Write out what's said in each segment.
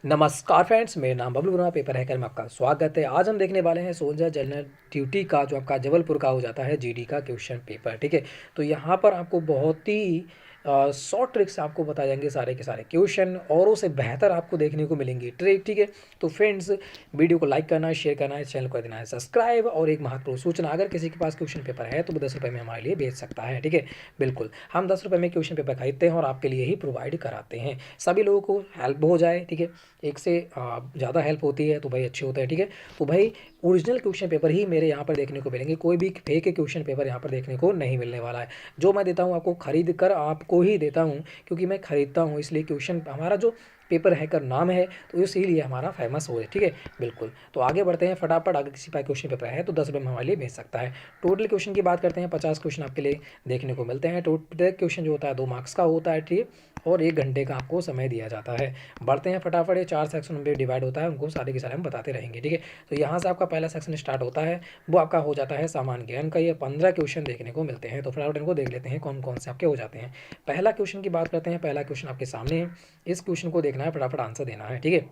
नमस्कार फ्रेंड्स, मेरा नाम बबलू वर्मा, पेपर हैकर में आपका स्वागत है। आज हम देखने वाले हैं सोल्जर जनरल ड्यूटी का जो आपका जबलपुर का हो जाता है जीडी का क्वेश्चन पेपर। ठीक है, तो यहाँ पर आपको बहुत ही शॉर्ट ट्रिक से आपको बताए जाएंगे सारे के सारे क्वेश्चन, औरों से बेहतर आपको देखने को मिलेंगी ट्रिक। ठीक है, तो फ्रेंड्स वीडियो को लाइक करना है, शेयर करना है, चैनल को कर देना है सब्सक्राइब। और एक महत्वपूर्ण सूचना, अगर किसी के पास क्वेश्चन पेपर है तो वो 10 रुपये में हमारे लिए बेच सकता है। ठीक है, बिल्कुल, हम 10 रुपये में क्वेश्चन पेपर खरीदते हैं और आपके लिए ही प्रोवाइड कराते हैं। सभी लोगों को हेल्प हो जाए। ठीक है, एक से ज़्यादा हेल्प होती है तो भाई अच्छे होता है। ठीक है, तो भाई ओरिजिनल क्वेश्चन पेपर ही मेरे यहाँ पर देखने को मिलेंगे, कोई भी फेक क्वेश्चन पेपर यहाँ पर देखने को नहीं मिलने वाला है। जो मैं देता हूँ आपको खरीद कर आपको ही देता हूँ, क्योंकि मैं खरीदता हूँ, इसलिए क्वेश्चन हमारा जो पेपर हैकर नाम है तो इसीलिए हमारा फेमस हो है। ठीक है, बिल्कुल, तो आगे बढ़ते हैं फटाफट। अगर किसी पास क्वेश्चन पेपर है तो 10 रुपये में हमारे लिए भेज सकता है। टोटल क्वेश्चन की बात करते हैं, 50 क्वेश्चन आपके लिए देखने को मिलते हैं। टोटल क्वेश्चन जो होता है 2 मार्क्स का होता है। ठीक है, और 1 घंटे का आपको समय दिया जाता है। बढ़ते हैं फटाफट, ये 4 सेक्शन में डिवाइड होता है, उनको सारे के सारे हम बताते रहेंगे। ठीक है, तो यहाँ से आपका पहला सेक्शन स्टार्ट होता है, वो आपका हो जाता है सामान्य ज्ञान का। ये 15 क्वेश्चन देखने को मिलते हैं, तो फटाफट इनको देख लेते हैं कौन कौन से आपके हो जाते हैं। पहला क्वेश्चन की बात करते हैं, पहला क्वेश्चन आपके सामने है, इस क्वेश्चन को देखना है, फटाफट आंसर देना है। ठीक है,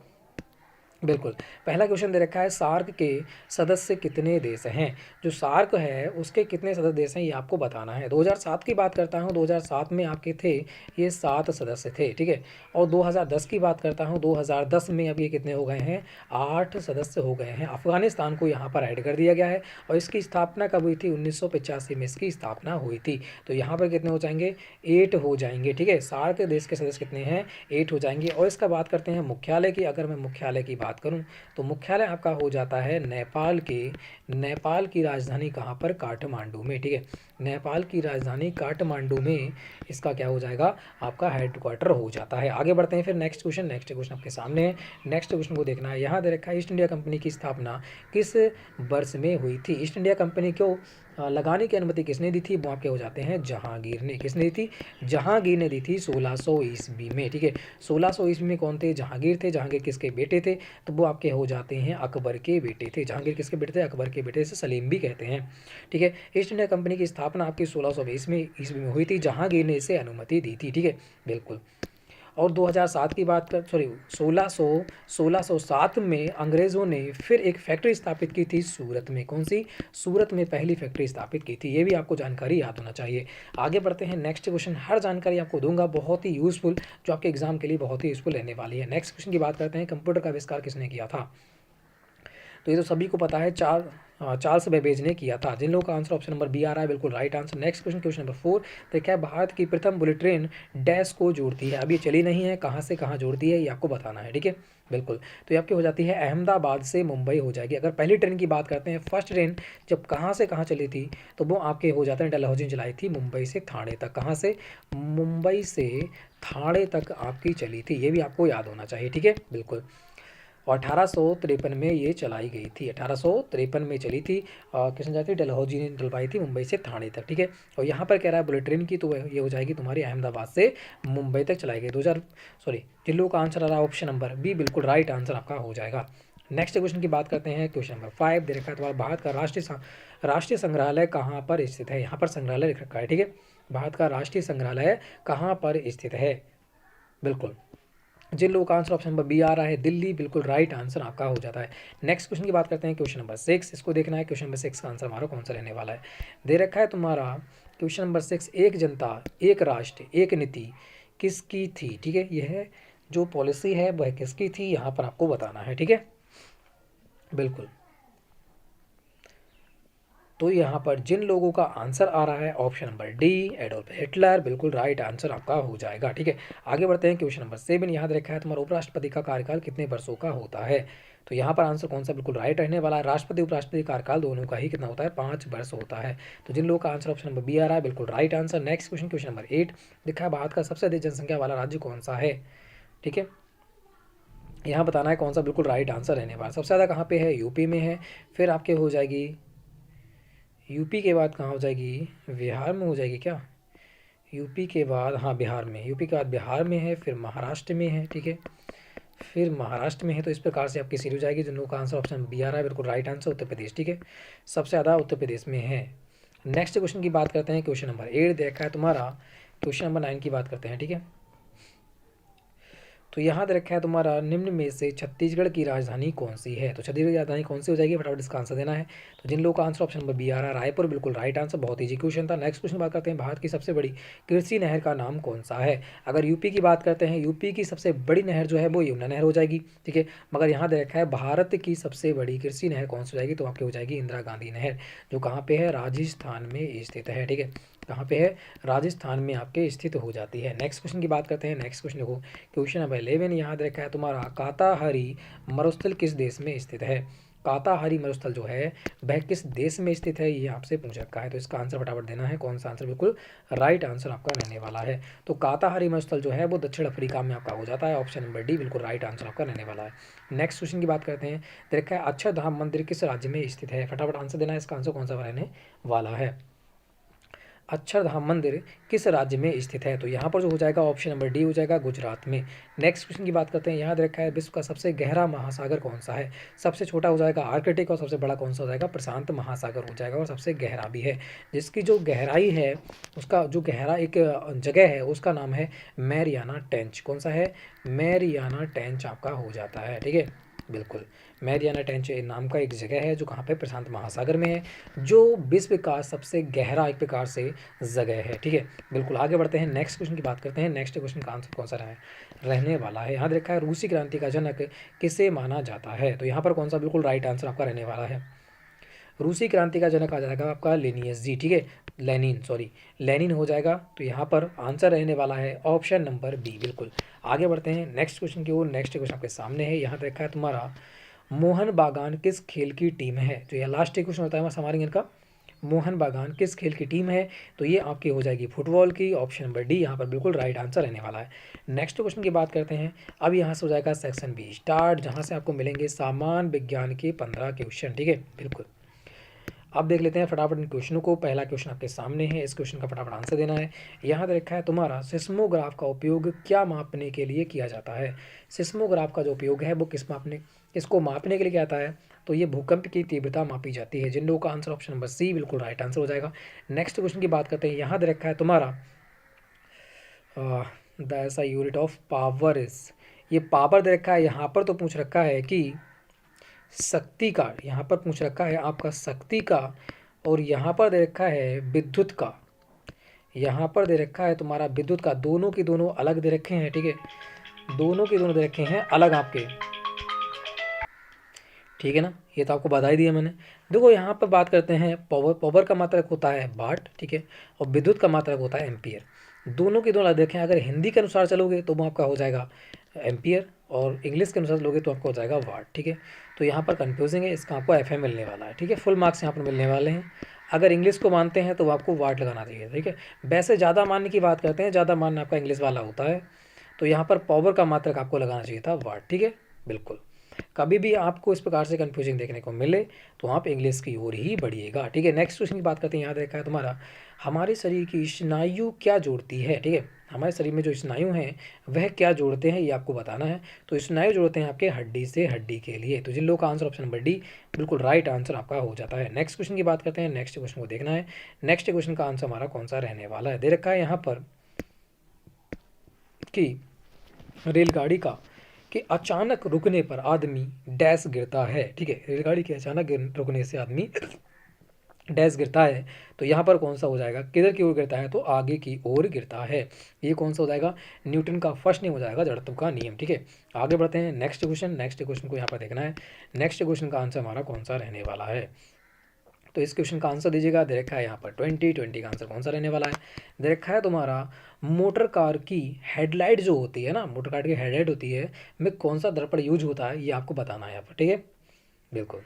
बिल्कुल, पहला क्वेश्चन दे रखा है, सार्क के सदस्य कितने देश हैं। जो सार्क है उसके कितने सदस्य देश हैं ये आपको बताना है। 2007 की बात करता हूँ, 2007 में आपके थे ये 7 सदस्य थे। ठीक है, और 2010 की बात करता हूँ, 2010 में अब ये कितने हो गए हैं, 8 सदस्य हो गए हैं। अफगानिस्तान को यहाँ पर ऐड कर दिया गया है और इसकी स्थापना कब हुई थी, 1985 में इसकी स्थापना हुई थी। तो यहाँ पर कितने हो जाएंगे, 8 हो जाएंगे। ठीक है, सार्क देश के सदस्य कितने हैं, 8 हो जाएंगे। और इसका बात करते हैं मुख्यालय की। अगर मैं मुख्यालय की बात करूं तो मुख्यालय आपका हो जाता है नेपाल की राजधानी कहाँ पर, काठमांडू में। ठीक है, नेपाल की राजधानी काठमांडू में इसका क्या हो जाएगा, आपका हेडक्वार्टर हो जाता है। आगे बढ़ते हैं फिर नेक्स्ट क्वेश्चन आपके सामने है। नेक्स्ट क्वेश्चन को देखना है, यहाँ दे रखा है, ईस्ट इंडिया कंपनी की स्थापना किस वर्ष में हुई थी। ईस्ट इंडिया कंपनी को लगाने की अनुमति किसने दी थी, वो आपके हो जाते हैं जहांगीर ने। किसने दी थी, जहांगीर ने दी थी 1600 ईस्वी में। ठीक है, 1600 ईस्वी में कौन थे, जहांगीर थे। जहांगीर किसके बेटे थे, तो वो आपके हो जाते हैं अकबर के बेटे थे। जहांगीर किसके बेटे थे, अकबर के बेटे से, सलीम भी कहते हैं। ठीक है, ईस्ट इंडिया कंपनी की स्थापना आपकी 1620 में ईस्वी में हुई थी, जहांगीर ने इसे अनुमति दी थी। ठीक है, बिल्कुल। और 2007 की बात कर, सॉरी, 1607 में अंग्रेज़ों ने फिर एक फैक्ट्री स्थापित की थी सूरत में। कौन सी, सूरत में पहली फैक्ट्री स्थापित की थी। ये भी आपको जानकारी याद होना चाहिए। आगे बढ़ते हैं, नेक्स्ट क्वेश्चन, हर जानकारी आपको दूंगा बहुत ही यूज़फुल, जो आपके एग्जाम के लिए बहुत ही यूज़फुल रहने वाली है। नेक्स्ट क्वेश्चन की बात करते हैं, कंप्यूटर का आविष्कार किसने किया था। तो ये तो सभी को पता है, चार्ल्स बेबेज ने किया था। जिन लोगों का आंसर ऑप्शन नंबर बी आ रहा है, बिल्कुल right answer. Next question, question number 4, देखिए, भारत की प्रथम बुलेट ट्रेन डैश को जोड़ती है। अभी चली नहीं है, कहाँ से कहाँ जोड़ती है ये आपको बताना है। ठीक है, बिल्कुल, तो ये आपकी हो जाती है अहमदाबाद से मुंबई हो जाएगी। अगर पहली ट्रेन की बात करते हैं, फर्स्ट ट्रेन जब कहाँ से कहाँ चली थी, तो वो आपके हो जाते हैं डलहौजी चलाई थी, मुंबई से थाने तक। कहाँ से, मुंबई से थाने तक आपकी चली थी, ये भी आपको याद होना चाहिए। ठीक है, बिल्कुल, और 1853 में ये चलाई गई थी, 1853 में चली थी। किसने चलाई थी, डलहौजी ने डलवाई थी मुंबई से थाने तक। ठीक है, और यहाँ पर कह रहा है बुलेट ट्रेन की, तो ये हो जाएगी तुम्हारी अहमदाबाद से मुंबई तक चलाई गई। 2000, सॉरी, जिन लोगों का आंसर आ रहा है ऑप्शन नंबर बी, बिल्कुल राइट आंसर आपका हो जाएगा। नेक्स्ट क्वेश्चन की बात करते हैं, क्वेश्चन नंबर 5 दे रखा है तुम्हारा, भारत का राष्ट्रीय संग्रहालय कहाँ पर स्थित है। यहाँ पर संग्रहालय लिख रखा है। ठीक है, भारत का राष्ट्रीय संग्रहालय कहाँ पर स्थित है, बिल्कुल, जिन लोगों का आंसर ऑप्शन नंबर बी आ रहा है, दिल्ली, बिल्कुल राइट आंसर आपका हो जाता है। नेक्स्ट क्वेश्चन की बात करते हैं, क्वेश्चन नंबर 6, इसको देखना है, क्वेश्चन नंबर 6 का आंसर हमारा कौन सा रहने वाला है। दे रखा है तुम्हारा क्वेश्चन नंबर 6, एक जनता एक राष्ट्र एक नीति किसकी थी। ठीक है, यह जो पॉलिसी है वह किसकी थी, यहाँ पर आपको बताना है। ठीक है, बिल्कुल, तो यहाँ पर जिन लोगों का आंसर आ रहा है option number D, Adolf Hitler, बिल्कुल राइट आंसर आपका हो जाएगा। ठीक है, आगे बढ़ते हैं, क्वेश्चन नंबर 7, यहाँ देखा है तुम्हारा, उपराष्ट्रपति का कार्यकाल कितने वर्षों का होता है। तो यहाँ पर आंसर कौन सा बिल्कुल राइट रहने वाला है, राष्ट्रपति उपराष्ट्रपति कार्यकाल दोनों का ही कितना होता है, 5 वर्ष होता है। तो जिन लोगों का आंसर ऑप्शन नंबर बी आ रहा है, बिल्कुल right answer. Next question, question number 8 देखा है, भारत का सबसे अधिक जनसंख्या वाला राज्य कौन सा है। ठीक है, यहाँ बताना है कौन सा बिल्कुल राइट आंसर रहने वाला, सबसे ज़्यादा कहाँ पे है, यूपी में है। फिर आपके हो जाएगी, यूपी के बाद कहाँ हो जाएगी, बिहार में हो जाएगी क्या, यूपी के बाद, हाँ बिहार में, यूपी के बाद बिहार में है, फिर महाराष्ट्र में है। ठीक है, फिर महाराष्ट्र में है। तो इस प्रकार से आपकी सीरी हो जाएगी। जिन लोगों का आंसर ऑप्शन बी आ रहा है, बिल्कुल राइट आंसर उत्तर प्रदेश। ठीक है, सबसे ज़्यादा उत्तर प्रदेश में है। नेक्स्ट क्वेश्चन की बात करते हैं, क्वेश्चन नंबर 8 देखा है तुम्हारा, क्वेश्चन नंबर 9 की बात करते हैं। ठीक है, तो यहाँ दे रखा है तुम्हारा निम्न में से छत्तीसगढ़ की राजधानी कौन सी है। तो छत्तीसगढ़ की राजधानी कौन सी हो जाएगी, फटाफट इसका आंसर देना है। तो जिन लोगों का आंसर ऑप्शन नंबर बी आ रहा है रायपुर, बिल्कुल राइट आंसर, बहुत ईजी क्वेश्चन था। नेक्स्ट क्वेश्चन बात करते हैं, भारत की सबसे बड़ी कृषि नहर का नाम कौन सा है। अगर यूपी की बात करते हैं, यूपी की सबसे बड़ी नहर जो है वो यमुना नहर हो जाएगी, ठीक है। मगर यहाँ दे रखा है भारत की सबसे बड़ी कृषि नहर कौन सी हो जाएगी, तो आपकी हो जाएगी इंदिरा गांधी नहर, जो कहाँ पे है, राजस्थान में स्थित है, ठीक है। कहाँ पे है, राजस्थान में आपके स्थित हो जाती है। नेक्स्ट क्वेश्चन की बात करते हैं। नेक्स्ट क्वेश्चन देखो, क्वेश्चन नंबर 11 यहाँ दे रखा है तुम्हारा, काताहारी मरुस्थल किस देश में स्थित है। काताहारी मरुस्थल जो है वह किस देश में स्थित है, ये आपसे पूछ रखा है। तो इसका आंसर फटाफट देना है। कौन सा आंसर, बिल्कुल राइट आंसर आपका रहने वाला है। तो काताहारी मरुस्थल जो है वो दक्षिण अफ्रीका में आपका हो जाता है। ऑप्शन नंबर डी बिल्कुल राइट आंसर आपका रहने वाला है। नेक्स्ट क्वेश्चन की बात करते हैं। देखा है अक्षरधाम मंदिर किस राज्य में स्थित है, फटाफट आंसर देना है। इसका आंसर कौन सा रहने वाला है। अक्षरधाम मंदिर किस राज्य में स्थित है, तो यहाँ पर जो हो जाएगा ऑप्शन नंबर डी हो जाएगा, गुजरात में। नेक्स्ट क्वेश्चन की बात करते हैं। यहाँ दे रखा है विश्व का सबसे गहरा महासागर कौन सा है। सबसे छोटा हो जाएगा आर्कटिक और सबसे बड़ा कौन सा हो जाएगा, प्रशांत महासागर हो जाएगा, और सबसे गहरा भी है। जिसकी जो गहराई है, उसका जो गहरा एक जगह है उसका नाम है मैरियाना ट्रेंच। कौन सा है, मैरियाना ट्रेंच आपका हो जाता है, ठीक है। बिल्कुल मैरियाना ट्रेंच नाम का एक जगह है जो कहाँ पे, प्रशांत महासागर में है, जो विश्व का सबसे गहरा एक प्रकार से जगह है, ठीक है। बिल्कुल आगे बढ़ते हैं, नेक्स्ट क्वेश्चन की बात करते हैं। नेक्स्ट क्वेश्चन का आंसर कौन सा रहने वाला है। यहाँ देखा है रूसी क्रांति का जनक किसे माना जाता है, तो यहाँ पर कौन सा बिल्कुल राइट आंसर आपका रहने वाला है। रूसी क्रांति का जनक आ जाएगा आपका लेनियस जी, ठीक है, लेनिन हो जाएगा। तो यहाँ पर आंसर रहने वाला है ऑप्शन नंबर बी, बिल्कुल। आगे बढ़ते हैं नेक्स्ट क्वेश्चन की ओर। नेक्स्ट क्वेश्चन आपके सामने है। यहाँ देखा है तुम्हारा, मोहन बागान किस खेल की टीम है। तो यह लास्ट क्वेश्चन होता है हमारे इनका, मोहन बागान किस खेल की टीम है, तो ये आपकी हो जाएगी फुटबॉल की। ऑप्शन नंबर डी यहाँ पर बिल्कुल राइट आंसर रहने वाला है। नेक्स्ट क्वेश्चन की बात करते हैं। अब यहाँ से हो जाएगा सेक्शन बी स्टार्ट, जहाँ से आपको मिलेंगे सामान्य विज्ञान के 15 क्वेश्चन, ठीक है। बिल्कुल अब देख लेते हैं फटाफट इन क्वेश्चनों को। पहला क्वेश्चन आपके सामने है, इस क्वेश्चन का फटाफट आंसर देना है। यहाँ पे रखा है तुम्हारा, सिस्मोग्राफ का उपयोग क्या मापने के लिए किया जाता है। सिस्मोग्राफ का जो उपयोग है वो किसको मापने के लिए किया जाता है, तो ये भूकंप की तीव्रता मापी जाती है। जिन लोगों का आंसर ऑप्शन नंबर सी बिल्कुल राइट आंसर हो जाएगा। नेक्स्ट क्वेश्चन की बात करते हैं। यहाँ दे रखा है तुम्हारा, द ऐसा यूनिट ऑफ पावर इज, ये पावर दे रखा है। यहाँ पर तो पूछ रखा है कि शक्ति का, यहाँ पर पूछ रखा है आपका शक्ति का, और यहाँ पर दे रखा है विद्युत का। यहाँ पर दे रखा है तुम्हारा विद्युत का, दोनों की दोनों अलग दे रखे हैं, ठीक है, दोनों की दोनों दे रखे हैं अलग आपके, ठीक है ना। ये तो आपको बता ही दिया मैंने। देखो यहाँ पर बात करते हैं पावर, पावर का मात्रक होता है वाट, ठीक है, और विद्युत का मात्रक होता है एम्पियर। दोनों की दोनों देखें, अगर हिंदी के अनुसार चलोगे तो वो आपका हो जाएगा एम्पियर, और इंग्लिश के अनुसार चलोगे तो आपको हो जाएगा वाट, ठीक है। तो यहाँ पर कन्फ्यूजिंग है, इसका आपको एफएम मिलने वाला है, ठीक है। फुल मार्क्स यहाँ पर मिलने वाले हैं। अगर इंग्लिश को मानते हैं तो आपको वाट लगाना चाहिए, ठीक है। वैसे ज़्यादा मानने की बात करते हैं, ज़्यादा मानना आपका इंग्लिश वाला होता है, तो यहाँ पर पावर का मात्रक आपको लगाना चाहिए था वाट, ठीक है। बिल्कुल कभी भी आपको इस प्रकार से कंफ्यूजिंग देखने को मिले तो आप इंग्लिश की ओर ही बढ़िएगा, ठीक है। नेक्स्ट क्वेश्चन की बात करते हैं। याद रखा है तुम्हारा, हमारे शरीर की स्नायु क्या जोड़ती है, ठीक है। हमारे शरीर में जो स्नायु हैं वह क्या जोड़ते हैं, ये आपको बताना है। तो स्नायु जोड़ते हैं आपके हड्डी से हड्डी के लिए। तो जिन लोगों का आंसर ऑप्शन नंबर डी बिल्कुल राइट आंसर आपका हो जाता है। नेक्स्ट क्वेश्चन की बात करते हैं। नेक्स्ट क्वेश्चन को देखना है। नेक्स्ट क्वेश्चन का आंसर हमारा कौन सा रहने वाला है। दे रखा है यहाँ पर कि रेलगाड़ी का कि अचानक रुकने पर आदमी डैश गिरता है, ठीक है। रेलगाड़ी के अचानक रुकने से आदमी डैश गिरता है, तो यहाँ पर कौन सा हो जाएगा, किधर की ओर गिरता है, तो आगे की ओर गिरता है। ये कौन सा हो जाएगा, न्यूटन का फर्स्ट नियम हो जाएगा, जड़त्व का नियम, ठीक है। आगे बढ़ते हैं नेक्स्ट क्वेश्चन। नेक्स्ट क्वेश्चन को यहाँ पर देखना है। नेक्स्ट क्वेश्चन का आंसर हमारा कौन सा रहने वाला है, तो इस क्वेश्चन का आंसर दीजिएगा। दे रखा है यहाँ पर 2020 का आंसर कौन सा रहने वाला है। दे रखा है तुम्हारा, मोटर कार की हेडलाइट जो होती है ना, मोटर कार की हेडलाइट होती है में कौन सा दर्पण यूज होता है, ये आपको बताना है यहाँ पर, ठीक है। बिल्कुल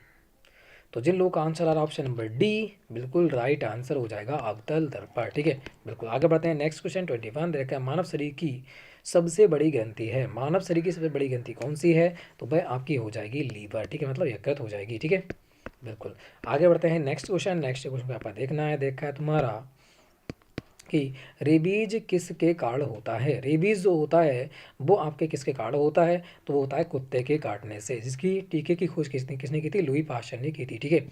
तो जिन लोगों का आंसर आ रहा है ऑप्शन नंबर डी बिल्कुल राइट आंसर हो जाएगा अवतल दर्पण, ठीक है। बिल्कुल आगे बढ़ते हैं। नेक्स्ट क्वेश्चन 21 दे रखा है, मानव शरीर की सबसे बड़ी ग्रंथि है। मानव शरीर की सबसे बड़ी ग्रंथि कौन सी है, तो वह आपकी हो जाएगी लीवर, ठीक है, मतलब यकृत हो जाएगी, ठीक है। बिल्कुल आगे बढ़ते हैं। Next question. नेक्स्ट क्वेश्चन पे आपको देखना है, देखा है तुम्हारा कि रेबीज किसके कारण होता है। रेबीज जो होता है वो आपके किसके कारण होता है, तो वो होता है कुत्ते के काटने से, जिसकी टीके की खोज किसने किसने की थी, लुई पास्चर ने की थी, ठीक है।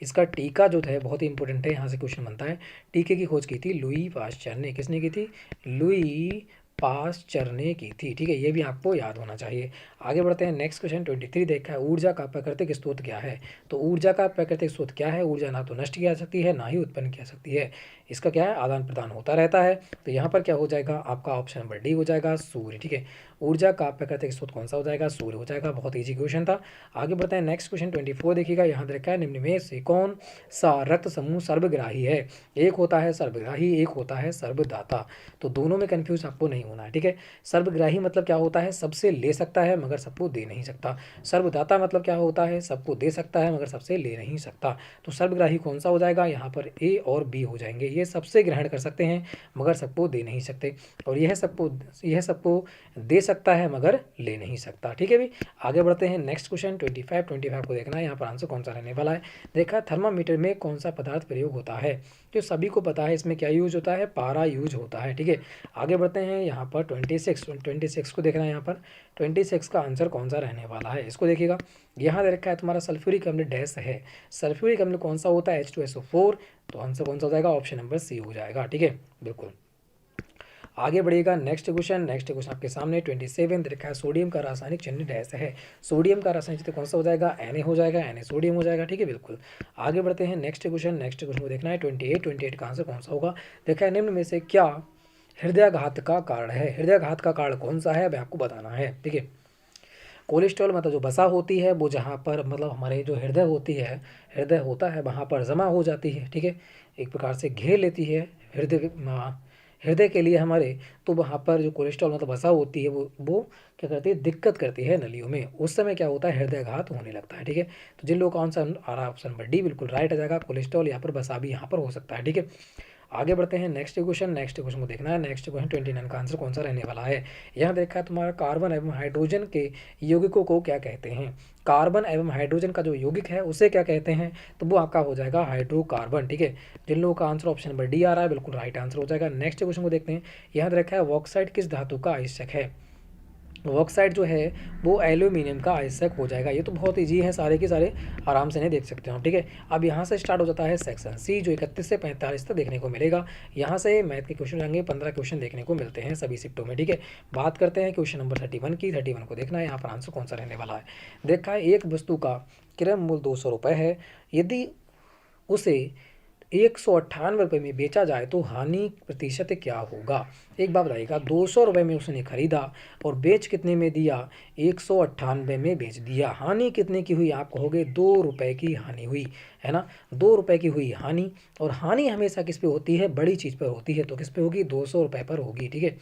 इसका टीका जो है बहुत ही इंपॉर्टेंट है, यहाँ से क्वेश्चन बनता है। टीके की खोज की थी लुई पास्चर ने, किसने की थी, लुई पास चरने की थी। ठीक है, ये भी आपको याद होना चाहिए। आगे बढ़ते हैं, नेक्स्ट क्वेश्चन 23 देखा है, ऊर्जा का प्राकृतिक स्रोत क्या है। तो ऊर्जा का प्राकृतिक स्रोत क्या है? ऊर्जा ना तो नष्ट की जा सकती है, ना ही उत्पन्न की जा सकती है। इसका क्या है? आदान प्रदान होता रहता है। तो यहाँ पर क्या हो जाएगा आपका? ऑप्शन नंबर डी हो जाएगा, सूर्य। ठीक है, ऊर्जा का प्राकृतिक स्रोत कौन सा हो जाएगा? सूर्य हो जाएगा। बहुत ईजी क्वेश्चन था। आगे बढ़ते हैं, नेक्स्ट क्वेश्चन 24 देखिएगा। यहाँ देखा है, निम्न में से कौन सा रक्त समूह सर्वग्राही है? एक होता है सर्वग्राही, एक होता है सर्वदाता। तो दोनों में कंफ्यूज आपको नहीं होना है। ठीक है, सर्वग्राही मतलब क्या होता है? सबसे ले सकता है मगर सबको दे नहीं सकता। सर्वदाता मतलब क्या होता है? सबको दे सकता है मगर सबसे ले नहीं सकता। तो सर्वग्राही कौन सा हो जाएगा? यहाँ पर ए और बी हो जाएंगे। ये सबसे ग्रहण कर सकते हैं मगर सबको दे नहीं सकते, और यह सबको दे सकता है मगर ले नहीं सकता। ठीक है भी। आगे बढ़ते हैं, नेक्स्ट क्वेश्चन 25 को देखना है, यहाँ पर आंसर कौन सा रहने वाला है। देखा, थर्मामीटर में कौन सा पदार्थ प्रयोग होता है? जो सभी को पता है, इसमें क्या यूज होता है? पारा यूज होता है। ठीक है, आगे बढ़ते हैं, यहाँ पर 26 को देखना है। यहाँ पर 26 का आंसर कौन सा रहने वाला है, इसको देखिएगा। यहाँ दे रखा है तुम्हारा सल्फ्यूरिक अम्ल डैश है। सल्फ्यूरिक अम्ल कौन सा होता है? H2SO4। तो आंसर कौन सा हो जाएगा? ऑप्शन नंबर सी हो जाएगा। ठीक है, बिल्कुल। आगे बढ़िएगा, नेक्स्ट क्वेश्चन आपके सामने 27 दे रखा है, सोडियम का रासायनिक चिन्ह डैश है। सोडियम का रासायनिक चिन्ह कौन सा हो जाएगा? Na हो जाएगा, Na सोडियम हो जाएगा। ठीक है, बिल्कुल। आगे बढ़ते हैं, नेक्स्ट क्वेश्चन को देखना है, 28 का आंसर कौन सा होगा। देखा है, निम्न में से क्या हृदयाघात का कारण है? हृदयाघात का कारण कौन सा है, अब आपको बताना है। ठीक है, कोलेस्ट्रॉल मतलब जो वसा होती है वो जहाँ पर मतलब हमारे जो हृदय होता है वहाँ पर जमा हो जाती है। ठीक है, एक प्रकार से घेर लेती है हृदय के लिए हमारे। तो वहाँ पर जो कोलेस्ट्रॉल मतलब वसा होती है वो क्या करती है? दिक्कत करती है नलियों में। उस समय क्या होता है? हृदयाघात होने लगता है। ठीक है, तो जिन लोगों का आंसर आ रहा है ऑप्शन नंबर डी बिल्कुल राइट आ जाएगा। कोलेस्ट्रॉल यहाँ पर वसा भी यहाँ पर हो सकता है। ठीक है, आगे बढ़ते हैं, नेक्स्ट क्वेश्चन को देखना है। नेक्स्ट क्वेश्चन 29 का आंसर कौन सा रहने वाला है। यहाँ देखा है तुम्हारा, कार्बन एवं हाइड्रोजन के यौगिकों को क्या कहते हैं? कार्बन एवं हाइड्रोजन का जो यौगिक है उसे क्या कहते हैं? तो वो आपका हो जाएगा हाइड्रोकार्बन। ठीक है, जिन लोगों का आंसर ऑप्शन नंबर डी आ रहा है बिल्कुल राइट आंसर हो जाएगा। नेक्स्ट क्वेश्चन को देखते हैं। यहाँ देखा है, बॉक्साइट किस धातु का आयस्क है? बॉक्साइट जो है वो एल्यूमिनियम का आयस्क हो जाएगा। ये तो बहुत ईजी है, सारे के सारे आराम से नहीं देख सकते हो। ठीक है, अब यहाँ से स्टार्ट हो जाता है सेक्शन सी, जो 31 से 45 तक देखने को मिलेगा। यहाँ से मैथ के क्वेश्चन आएंगे, 15 क्वेश्चन देखने को मिलते हैं सभी शिफ्टों में। ठीक है, बात करते हैं क्वेश्चन नंबर 31 की। 31 को देखना है, यहाँ पर आंसर कौन सा रहने वाला है। देखा है, एक वस्तु का क्रय मूल्य 200 रुपये है। यदि उसे 198 रुपये में बेचा जाए तो हानि प्रतिशत क्या होगा? एक बात बताइएगा, 200 रुपये में उसने खरीदा और बेच कितने में दिया? 198 में बेच दिया। हानि कितने की हुई? आप कहोगे 2 रुपये की हानि हुई, है ना। 2 रुपये की हुई हानि, और हानि हमेशा किस पे होती है? बड़ी चीज़ पर होती है। तो किस पे होगी? 200 रुपये पर होगी। ठीक है,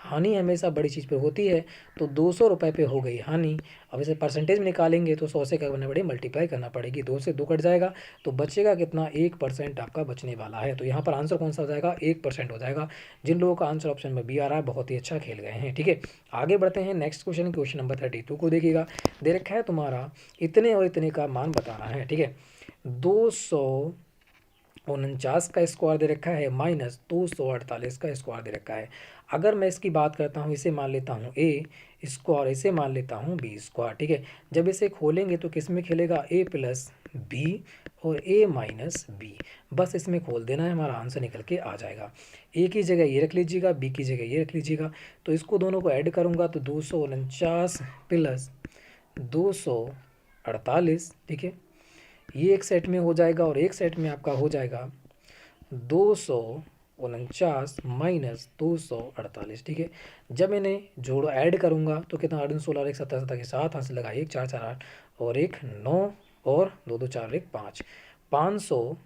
हानि हमेशा बड़ी चीज़ पे होती है। तो 200 रुपये पे हो गई हानि। अब इसे परसेंटेज में निकालेंगे तो 100 से क्या करना पड़ेगी? मल्टीप्लाई करना पड़ेगी। 2 से 2 कट जाएगा तो बचेगा कितना? 1% आपका बचने वाला है। तो यहाँ पर आंसर कौन सा हो जाएगा? 1% हो जाएगा। जिन लोगों का आंसर ऑप्शन में बी आ रहा है बहुत ही अच्छा खेल गए हैं। ठीक है, आगे बढ़ते हैं, नेक्स्ट क्वेश्चन नंबर 32 को देखिएगा। दे रखा है तुम्हारा, इतने और इतने का मान बताना है। ठीक है, 249 का स्क्वायर दे रखा है माइनस 248 का स्क्वायर दे रखा है। अगर मैं इसकी बात करता हूँ, इसे मान लेता हूँ ए स्क्वायर, इसे मान लेता हूँ बी स्क्वायर। ठीक है, जब इसे खोलेंगे तो किस में खेलेगा? ए प्लस बी और ए माइनस बी। बस इसमें खोल देना है, हमारा आंसर निकल के आ जाएगा। ए की जगह ये रख लीजिएगा, बी की जगह ये रख लीजिएगा। तो इसको दोनों को ऐड करूँगा तो 249 प्लस 248। ठीक है, ये एक सेट में हो जाएगा और एक सेट में आपका हो जाएगा 249 माइनस 248। ठीक है, जब इन्हें जोड़ो ऐड करूँगा तो कितना? 8 16 और 1 17 17 के साथ हाथ से लगा 1 4 4 8 और 1 9 और 2 2 4 1 5 500।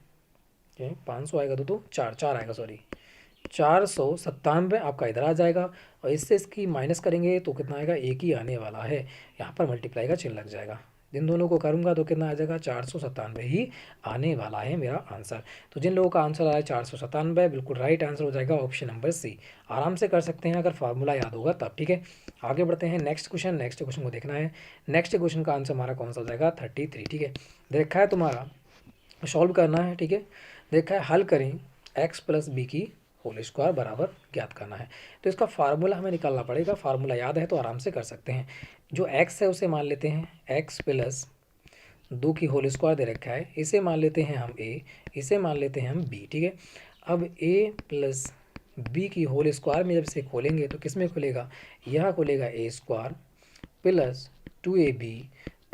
500 आएगा, 2 2 4 4 आएगा, सॉरी 497 आपका इधर आ जाएगा। और इससे इसकी माइनस करेंगे तो कितना आएगा? एक ही आने वाला है। यहाँ पर मल्टीप्लाई का चिन्ह लग जाएगा। जिन दोनों को करूँगा तो कितना आ जाएगा? 497 ही आने वाला है मेरा आंसर। तो जिन लोगों का आंसर आया 497 बिल्कुल राइट आंसर हो जाएगा ऑप्शन नंबर सी। आराम से कर सकते हैं अगर फार्मूला याद होगा तब। ठीक है, आगे बढ़ते हैं, नेक्स्ट क्वेश्चन को देखना है। नेक्स्ट क्वेश्चन का आंसर हमारा कौन सा हो जाएगा? 33। ठीक है, देखा है तुम्हारा सॉल्व करना है। ठीक है, देखा है, हल करें एक्स प्लस बी की होल स्क्वायर बराबर ज्ञात करना है। तो इसका फार्मूला हमें निकालना पड़ेगा। फार्मूला याद है तो आराम से कर सकते हैं। जो एक्स है उसे मान लेते हैं एक्स प्लस 2 की होल स्क्वायर दे रखा है, इसे मान लेते हैं हम ए, इसे मान लेते हैं हम बी। ठीक है, अब ए प्लस बी की होल स्क्वायर में जब इसे खोलेंगे तो किस में खुलेगा, यहाँ खुलेगा A square plus 2ab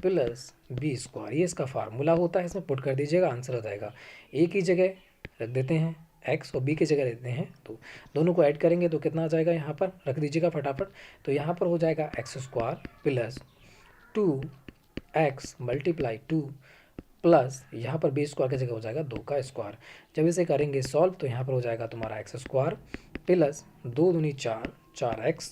plus B square. ये इसका फार्मूला होता है, इसमें पुट कर दीजिएगा, आंसर हो जाएगा। ए की जगह रख देते हैं एक्स और बी की जगह देते हैं तो दोनों को ऐड करेंगे तो कितना आ जाएगा, यहाँ पर रख दीजिएगा फटाफट। तो यहाँ पर हो जाएगा x square plus 2x multiply 2 plus यहाँ पर बी स्क्वायर की जगह हो जाएगा 2 का स्क्वायर। जब इसे करेंगे सॉल्व तो यहाँ पर हो जाएगा तुम्हारा एक्स स्क्वायर प्लस 2 दूनी 4, 4x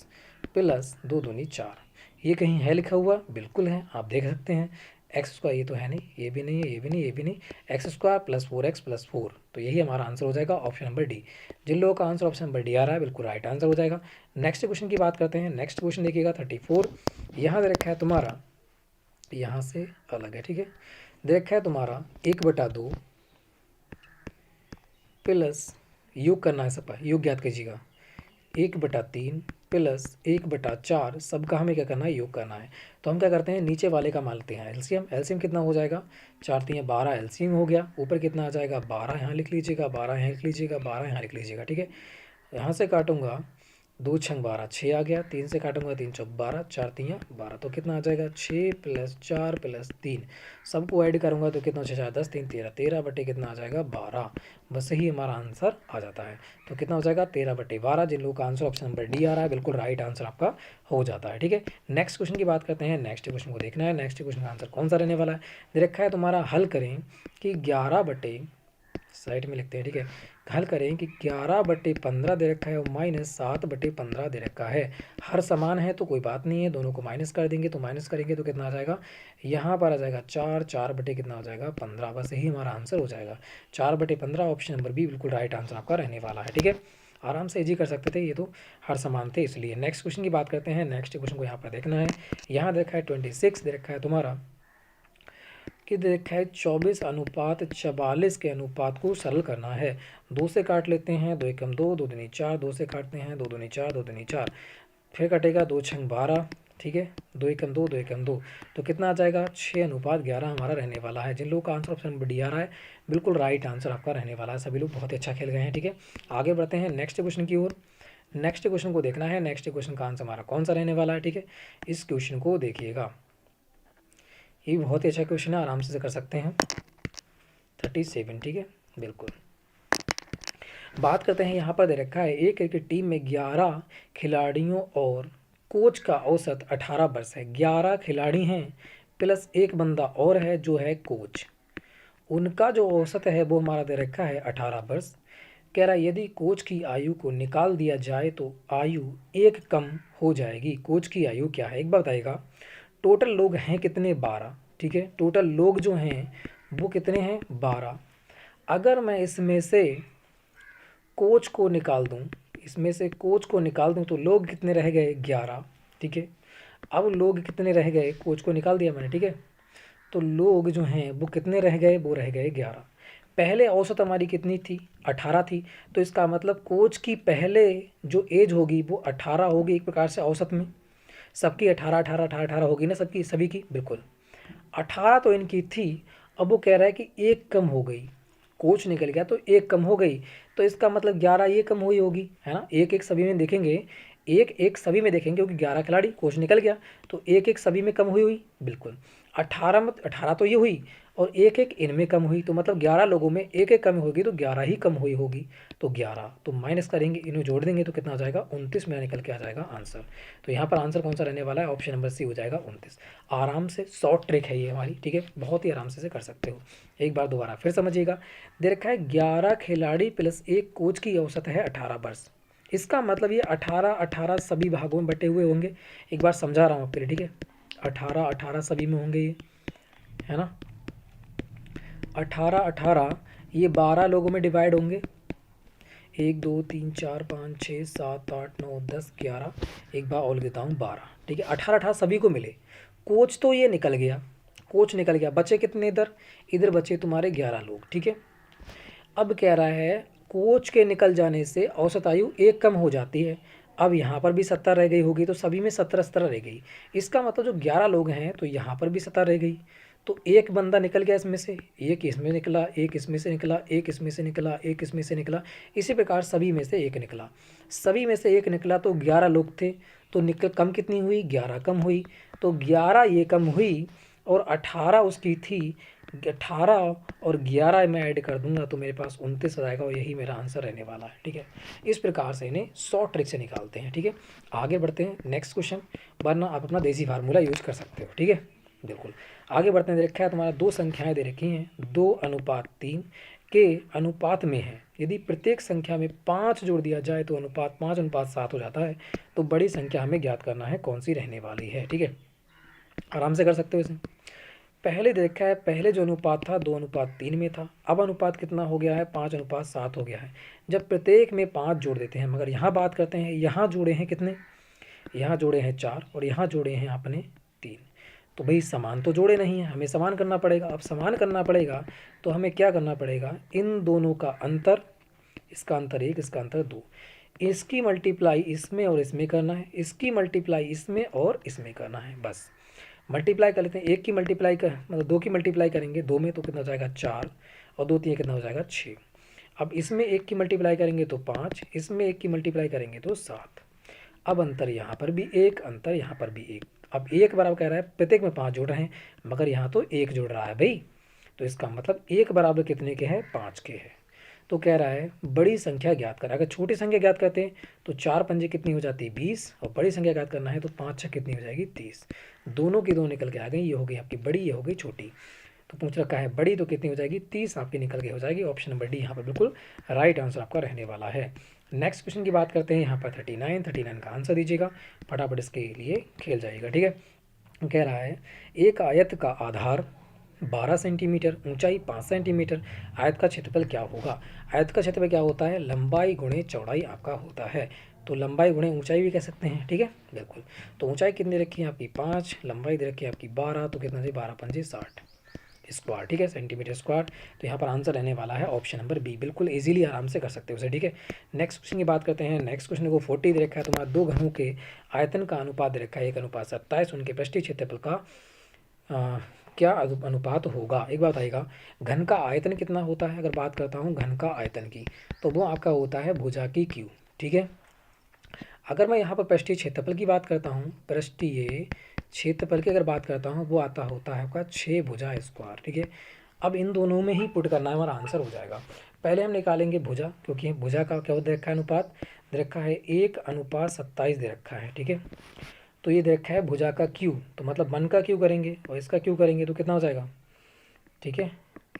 प्लस 2 दूनी 4। ये कहीं है लिखा हुआ, बिल्कुल है, आप देख सकते हैं। एक्स स्क्वायर ये तो है नहीं, ये भी नहीं है, ये भी नहीं, ये भी नहीं, x square plus 4x plus 4। तो यही हमारा आंसर हो जाएगा ऑप्शन नंबर डी। जिन लोगों का आंसर ऑप्शन नंबर डी आ रहा है बिल्कुल राइट आंसर हो जाएगा। नेक्स्ट क्वेश्चन की बात करते हैं। नेक्स्ट क्वेश्चन देखिएगा 34। यहाँ दे रखा है तुम्हारा, यहाँ से अलग है, ठीक है, दे रखा है तुम्हारा 1/2 प्लस योग करना है, सबका योग ज्ञात कीजिएगा, 1/3 प्लस 1/4 सबका हमें क्या करना है, योग करना है। तो हम क्या करते हैं, नीचे वाले का मान लेते हैं एलसीएम। एलसीएम कितना हो जाएगा, 4 3 12 एलसीएम हो गया। ऊपर कितना आ जाएगा, 12 यहाँ लिख लीजिएगा, 12 यहाँ लिख लीजिएगा, 12 यहाँ लिख लीजिएगा, ठीक है। यहाँ से काटूंगा 2 6 12, 6 आ गया। 3 से काटूंगा 3 4 12, 4 3 12, तो कितना आ जाएगा 6 प्लस 4 प्लस 3। सबको ऐड करूंगा तो कितना, 6 4 10 3 13, 13 बटे कितना आ जाएगा 12। बस यही हमारा आंसर आ जाता है। तो कितना हो जाएगा 13/12। जिन लोगों का आंसर ऑप्शन नंबर डी आ रहा है बिल्कुल राइट आंसर आपका हो जाता है, ठीक है। नेक्स्ट क्वेश्चन की बात करते हैं। नेक्स्ट क्वेश्चन को देखना है, नेक्स्ट क्वेश्चन का आंसर कौन सा रहने वाला है। दे रखा है तुम्हारा, हल करें कि 11 बटे, साइड में लिखते हैं, ठीक है, हल करें कि 11/15 दे रखा है और माइनस 7/15 दे रखा है। हर समान है तो कोई बात नहीं है, दोनों को माइनस कर देंगे तो माइनस करेंगे तो कितना आ जाएगा, यहाँ पर आ जाएगा 4, 4 बटे कितना हो जाएगा 15। बस यही हमारा आंसर हो जाएगा 4/15। ऑप्शन नंबर बी बिल्कुल राइट आंसर आपका रहने वाला है, ठीक है। आराम से इजी कर सकते थे, ये तो हर समान थे इसलिए। नेक्स्ट क्वेश्चन की बात करते हैं। नेक्स्ट क्वेश्चन को यहाँ पर देखना है। यहाँ दे रखा है 26 दे रखा है तुम्हारा कि दे रखा है 24:44 के अनुपात को सरल करना है। 2 से काट लेते हैं, 2 एकम 2, 2 दूनी 4, 2 से काटते हैं 2 दूनी 4, 2 दूनी 4, फिर कटेगा 2 6 12, ठीक है, 2 एकम 2, 2 एकम 2, तो कितना आ जाएगा 6:11 हमारा रहने वाला है। जिन लोगों का आंसर ऑप्शन नंबर डी आ रहा है बिल्कुल राइट आंसर आपका रहने वाला है। सभी लोग बहुत अच्छा खेल गए हैं, ठीक है। आगे बढ़ते हैं नेक्स्ट क्वेश्चन की ओर। नेक्स्ट क्वेश्चन को देखना है, नेक्स्ट क्वेश्चन का आंसर हमारा कौन सा रहने वाला है, ठीक है। इस क्वेश्चन को देखिएगा, ये बहुत ही अच्छा क्वेश्चन है, आराम से कर सकते हैं। 37, ठीक है, बिल्कुल। बात करते हैं, यहाँ पर दे रखा है एक क्रिकेट टीम में 11 खिलाड़ियों और कोच का औसत 18 वर्ष है। 11 खिलाड़ी हैं प्लस एक बंदा और है जो है कोच। उनका जो औसत है वो हमारा दे रखा है 18 वर्ष। कह रहा है यदि कोच की आयु को निकाल दिया जाए तो आयु एक कम हो जाएगी। कोच की आयु क्या है एक बार बताइएगा। टोटल लोग हैं कितने, 12, ठीक है। टोटल लोग जो हैं वो कितने हैं, 12। अगर मैं इसमें से कोच को निकाल दूं, इसमें से कोच को निकाल दूं तो लोग कितने रह गए, 11, ठीक है। अब लोग कितने रह गए, कोच को निकाल दिया मैंने, ठीक है, तो लोग जो हैं वो कितने रह गए, वो रह गए 11। पहले औसत हमारी कितनी थी, 18 थी, तो इसका मतलब कोच की पहले जो एज होगी वो 18 होगी एक प्रकार से औसत में। सबकी 18 18 18 18 होगी ना, सबकी सभी की, बिल्कुल 18 तो इनकी थी। अब वो कह रहा है कि एक कम हो गई, कोच निकल गया तो एक कम हो गई, तो इसका मतलब 11 ये कम हुई होगी, है ना। एक एक सभी में देखेंगे, एक एक सभी में देखेंगे क्योंकि 11 खिलाड़ी, कोच निकल गया तो एक एक सभी में कम हुई हुई, बिल्कुल 18 में 18 तो ये हुई और एक एक इनमें कम हुई, तो मतलब 11 लोगों में एक एक कम होगी तो 11 ही कम हुई होगी। तो 11 तो माइनस करेंगे, इन्हें जोड़ देंगे तो कितना आ जाएगा 29 मेरा निकल के आ जाएगा आंसर। तो यहाँ पर आंसर कौन सा रहने वाला है, ऑप्शन नंबर सी हो जाएगा 29। आराम से शॉर्ट ट्रिक है ये हमारी, ठीक है, बहुत ही आराम से कर सकते हो। एक बार दोबारा फिर समझिएगा। दे रखा है 11 खिलाड़ी प्लस एक कोच की औसत है 18 वर्ष। इसका मतलब ये 18 18 सभी भागों में बटे हुए होंगे। एक बार समझा रहा हूँ आपके लिए, ठीक है। 18 18 सभी में होंगे ये, है ना। 18 18 ये 12 लोगों में डिवाइड होंगे, 1 2 3 4 5 6 7 8 9 10 11, एक बार और देता हूँ 12, ठीक है। 18 18 सभी को मिले। कोच तो ये निकल गया, कोच निकल गया, बचे कितने इधर, इधर बचे तुम्हारे 11 लोग, ठीक है। अब कह रहा है कोच के निकल जाने से औसत आयु एक कम हो जाती है। अब यहाँ पर भी 70 रह गई होगी तो सभी में 17 17 रह गई। इसका मतलब जो 11 लोग हैं तो यहाँ पर भी 17 रह गई, तो एक बंदा निकल गया इसमें से, एक इसमें निकला, एक इसमें से निकला, एक इसमें से निकला, एक इसमें से निकला, इसी प्रकार सभी में से एक निकला। सभी में से एक निकला तो 11 लोग थे, तो निकल कम कितनी हुई, 11 कम हुई। तो 11 ये कम हुई और 18 उसकी थी। 18 और 11 मैं ऐड कर दूंगा तो मेरे पास 29 आ जाएगा और यही मेरा आंसर रहने वाला है। ठीक है, इस प्रकार से इन्हें शॉर्ट ट्रिक से निकालते हैं। ठीक है, आगे बढ़ते हैं नेक्स्ट क्वेश्चन, वरना आप अपना देसी फार्मूला यूज कर सकते हो। ठीक है, बिल्कुल आगे बढ़ते हैं। दे रखा है तुम्हारा दो संख्याएं दे रखी हैं, 2:3 के अनुपात में है। यदि प्रत्येक संख्या में 5 जोड़ दिया जाए तो अनुपात 5:7 हो जाता है। तो बड़ी संख्या हमें ज्ञात करना है कौन सी रहने वाली है। ठीक है, आराम से कर सकते हो इसे। पहले देखा है, पहले जो अनुपात था 2:3 में था, अब अनुपात कितना हो गया है, 5:7 हो गया है। जब प्रत्येक में 5 जोड़ देते हैं, मगर यहाँ बात करते हैं, यहाँ जोड़े हैं कितने, यहाँ जोड़े हैं 4 और यहाँ जोड़े हैं आपने 3। तो भाई समान तो जोड़े नहीं है, हमें समान करना पड़ेगा। अब समान करना पड़ेगा तो हमें क्या करना पड़ेगा, इन दोनों का अंतर, इसका अंतर 1, इसका अंतर 2, इसकी मल्टीप्लाई इसमें और इसमें करना है, इसकी मल्टीप्लाई इसमें और इसमें करना है। बस मल्टीप्लाई कर लेते हैं, एक की मल्टीप्लाई कर मतलब 2 की मल्टीप्लाई करेंगे 2 में तो कितना हो जाएगा 4 और 2 3 कितना हो जाएगा 6। अब इसमें एक की मल्टीप्लाई करेंगे तो 5, इसमें एक की मल्टीप्लाई करेंगे तो 7। अब अंतर यहाँ पर भी एक, अंतर यहाँ पर भी एक। अब एक बराबर कह रहा है प्रत्येक में 5 जोड़ रहे हैं, मगर यहाँ तो एक जोड़ रहा है भाई, तो इसका मतलब एक बराबर कितने के हैं, 5 के हैं। तो कह रहा है बड़ी संख्या ज्ञात कर। अगर छोटी संख्या ज्ञात करते हैं तो 4 पंजे कितनी हो जाती है 20, और बड़ी संख्या ज्ञात करना है तो 5 6 कितनी हो जाएगी 30। दोनों की दो निकल के आ गई, ये हो गई आपकी बड़ी, ये हो गई छोटी। तो पूछ रखा है बड़ी तो कितनी हो जाएगी 30 आपकी निकल के हो जाएगी। ऑप्शन नंबर डी यहाँ पर बिल्कुल राइट आंसर आपका रहने वाला है। नेक्स्ट क्वेश्चन की बात करते हैं, यहाँ पर 39 का आंसर दीजिएगा, फटाफट इसके लिए खेल जाइएगा। ठीक है, कह रहा है एक आयत का आधार 12 सेंटीमीटर, ऊंचाई 5 सेंटीमीटर, आयत का क्षेत्रफल क्या होगा। आयत का क्षेत्रफल क्या होता है, लंबाई गुणे चौड़ाई आपका होता है। तो लंबाई गुणे ऊंचाई भी कह सकते हैं। ठीक है, बिल्कुल। तो ऊंचाई कितनी रखी है आपकी 5, लंबाई दे रखी है आपकी 12, तो कितना 12 पंजे 60 स्क्वायर। ठीक है, सेंटीमीटर स्क्वायर। तो यहाँ पर आंसर रहने वाला है ऑप्शन नंबर बी, बिल्कुल इजीली आराम से कर सकते हो उसे। ठीक है, नेक्स्ट क्वेश्चन की बात करते हैं। नेक्स्ट क्वेश्चन को 40 दे रखा है तुम्हारा, दो घनों के आयतन का अनुपात दे रखा है 1:27, उनके पृष्ठीय क्षेत्रफल का क्या अनुपात होगा। एक बात बताइएगा, घन का आयतन कितना होता है। अगर बात करता हूँ घन का आयतन की, तो वो आपका होता है भुजा की क्यू। ठीक है, अगर मैं यहाँ पर पृष्ठीय क्षेत्रफल की बात करता हूँ, पृष्ठीय क्षेत्रफल की अगर बात करता हूँ, वो आता होता है आपका 6 भुजा स्क्वायर। ठीक है, अब इन दोनों में ही पुट करना है, हमारा आंसर हो जाएगा। पहले हम निकालेंगे भुजा, क्योंकि भुजा का क्या दे रखा है, अनुपात दे रखा है 1:27 दे रखा है। ठीक है, तो ये दे रखा है भुजा का क्यू, तो मतलब 1 का क्यू करेंगे और इसका क्यू करेंगे तो कितना हो जाएगा। ठीक है,